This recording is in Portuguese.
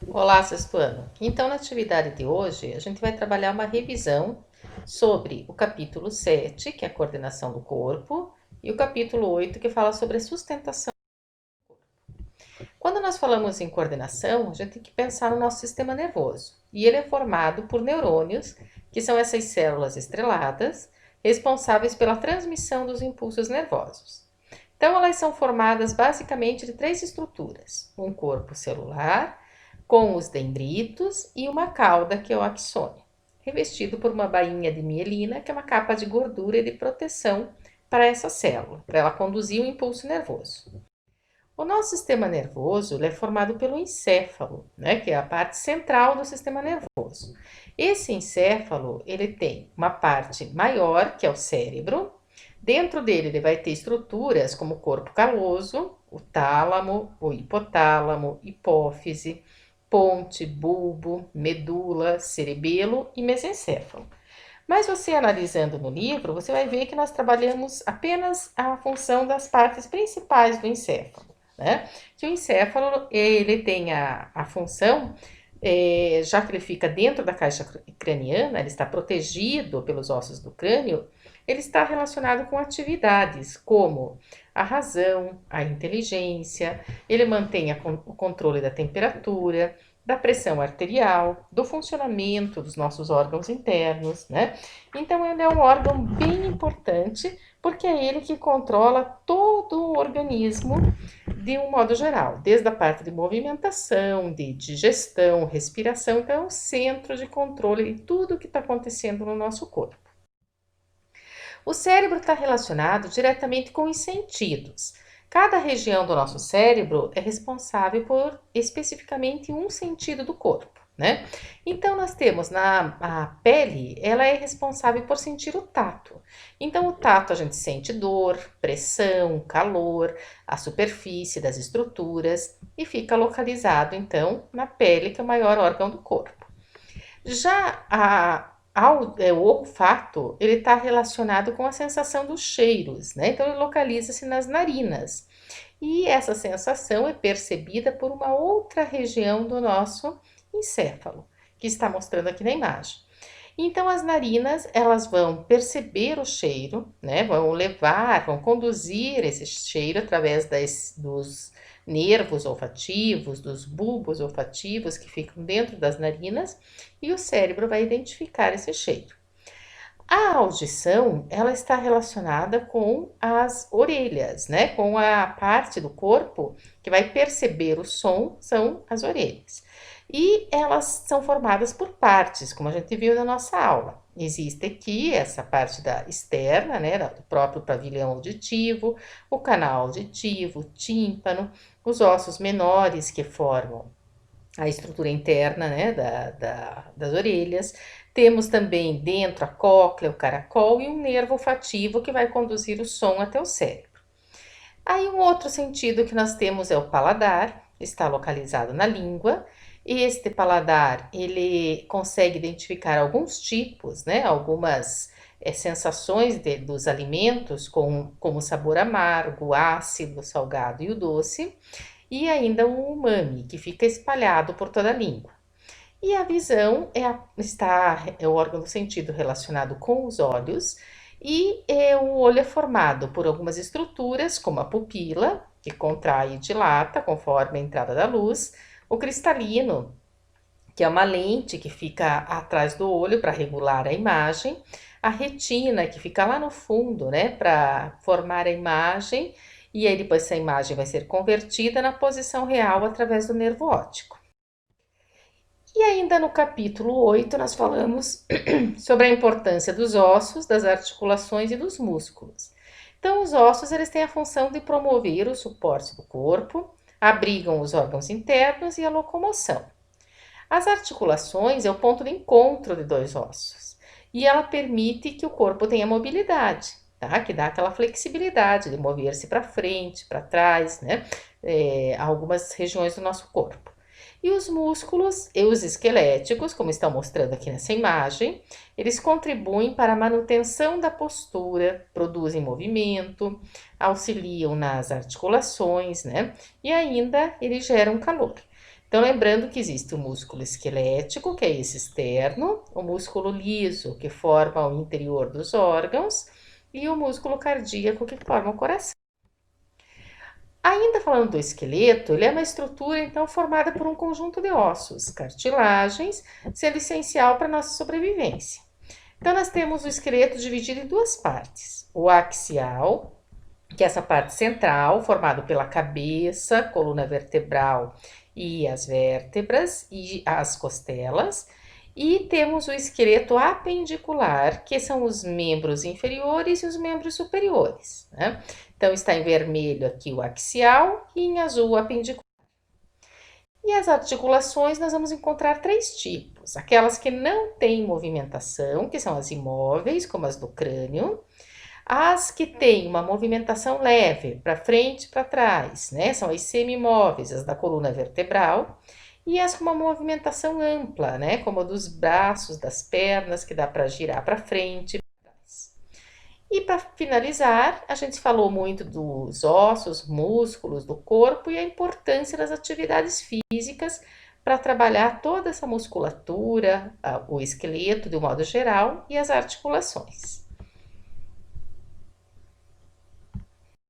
Olá, sexto ano. Então, na atividade de hoje, a gente vai trabalhar uma revisão sobre o capítulo 7, que é a coordenação do corpo, e o capítulo 8, que fala sobre a sustentação. Quando nós falamos em coordenação, a gente tem que pensar no nosso sistema nervoso. E ele é formado por neurônios, que são essas células estreladas, responsáveis pela transmissão dos impulsos nervosos. Então, elas são formadas basicamente de três estruturas: um corpo celular, com os dendritos, e uma cauda, que é o axônio, revestido por uma bainha de mielina, que é uma capa de gordura e de proteção para essa célula, para ela conduzir o impulso nervoso. O nosso sistema nervoso ele é formado pelo encéfalo, né, que é a parte central do sistema nervoso. Esse encéfalo ele tem uma parte maior, que é o cérebro. Dentro dele ele vai ter estruturas como o corpo caloso, o tálamo, o hipotálamo, hipófise, ponte, bulbo, medula, cerebelo e mesencéfalo. Mas você analisando no livro, você vai ver que nós trabalhamos apenas a função das partes principais do encéfalo, né? Que o encéfalo ele tem a função, já que ele fica dentro da caixa craniana, ele está protegido pelos ossos do crânio, ele está relacionado com atividades como a razão, a inteligência, ele mantém o controle da temperatura, da pressão arterial, do funcionamento dos nossos órgãos internos, né? Então, ele é um órgão bem importante, porque é ele que controla todo o organismo de um modo geral, desde a parte de movimentação, de digestão, respiração, então é um centro de controle de tudo que está acontecendo no nosso corpo. O cérebro está relacionado diretamente com os sentidos. Cada região do nosso cérebro é responsável por especificamente um sentido do corpo, né? Então nós temos a pele, ela é responsável por sentir o tato. Então o tato a gente sente dor, pressão, calor, a superfície das estruturas e fica localizado então na pele, que é o maior órgão do corpo. Já o olfato, ele está relacionado com a sensação dos cheiros, né? Então, ele localiza-se nas narinas. E essa sensação é percebida por uma outra região do nosso encéfalo, que está mostrando aqui na imagem. Então, as narinas, elas vão perceber o cheiro, né? Vão conduzir esse cheiro através dos nervos olfativos, dos bulbos olfativos que ficam dentro das narinas, e o cérebro vai identificar esse cheiro. A audição, ela está relacionada com as orelhas, né? Com a parte do corpo que vai perceber o som, são as orelhas. E elas são formadas por partes, como a gente viu na nossa aula. Existe aqui essa parte da externa, né, do próprio pavilhão auditivo, o canal auditivo, o tímpano, os ossos menores que formam a estrutura interna, né, das orelhas. Temos também dentro a cóclea, o caracol e um nervo olfativo que vai conduzir o som até o cérebro. Aí um outro sentido que nós temos é o paladar, está localizado na língua. Este paladar, ele consegue identificar alguns tipos, né, algumas sensações dos alimentos, como o sabor amargo, ácido, salgado e o doce, e ainda o umami, que fica espalhado por toda a língua. E a visão é o órgão do sentido relacionado com os olhos, e o olho é formado por algumas estruturas, como a pupila, que contrai e dilata conforme a entrada da luz, o cristalino, que é uma lente que fica atrás do olho para regular a imagem, a retina, que fica lá no fundo, né, para formar a imagem, e aí depois essa imagem vai ser convertida na posição real através do nervo óptico. E ainda no capítulo 8 nós falamos sobre a importância dos ossos, das articulações e dos músculos. Então, os ossos eles têm a função de promover o suporte do corpo, abrigam os órgãos internos e a locomoção. As articulações é o ponto de encontro de dois ossos e ela permite que o corpo tenha mobilidade, tá? Que dá aquela flexibilidade de mover-se para frente, para trás, né? Algumas regiões do nosso corpo. E os músculos e os esqueléticos, como estão mostrando aqui nessa imagem, eles contribuem para a manutenção da postura, produzem movimento, auxiliam nas articulações, né? E ainda eles geram calor. Então, lembrando que existe o músculo esquelético, que é esse externo, o músculo liso, que forma o interior dos órgãos, e o músculo cardíaco, que forma o coração. Ainda falando do esqueleto, ele é uma estrutura então formada por um conjunto de ossos, cartilagens, sendo essencial para a nossa sobrevivência. Então, nós temos o esqueleto dividido em duas partes: o axial, que é essa parte central, formado pela cabeça, coluna vertebral e as vértebras e as costelas. E temos o esqueleto apendicular, que são os membros inferiores e os membros superiores, né? Então, está em vermelho aqui o axial e em azul o apendicular. E as articulações, nós vamos encontrar três tipos: aquelas que não têm movimentação, que são as imóveis, como as do crânio; as que têm uma movimentação leve, para frente e para trás, né? São as semi-imóveis, as da coluna vertebral; e as com uma movimentação ampla, né? Como a dos braços, das pernas, que dá para girar para frente e para trás. E para finalizar, a gente falou muito dos ossos, músculos do corpo e a importância das atividades físicas para trabalhar toda essa musculatura, o esqueleto de um modo geral e as articulações.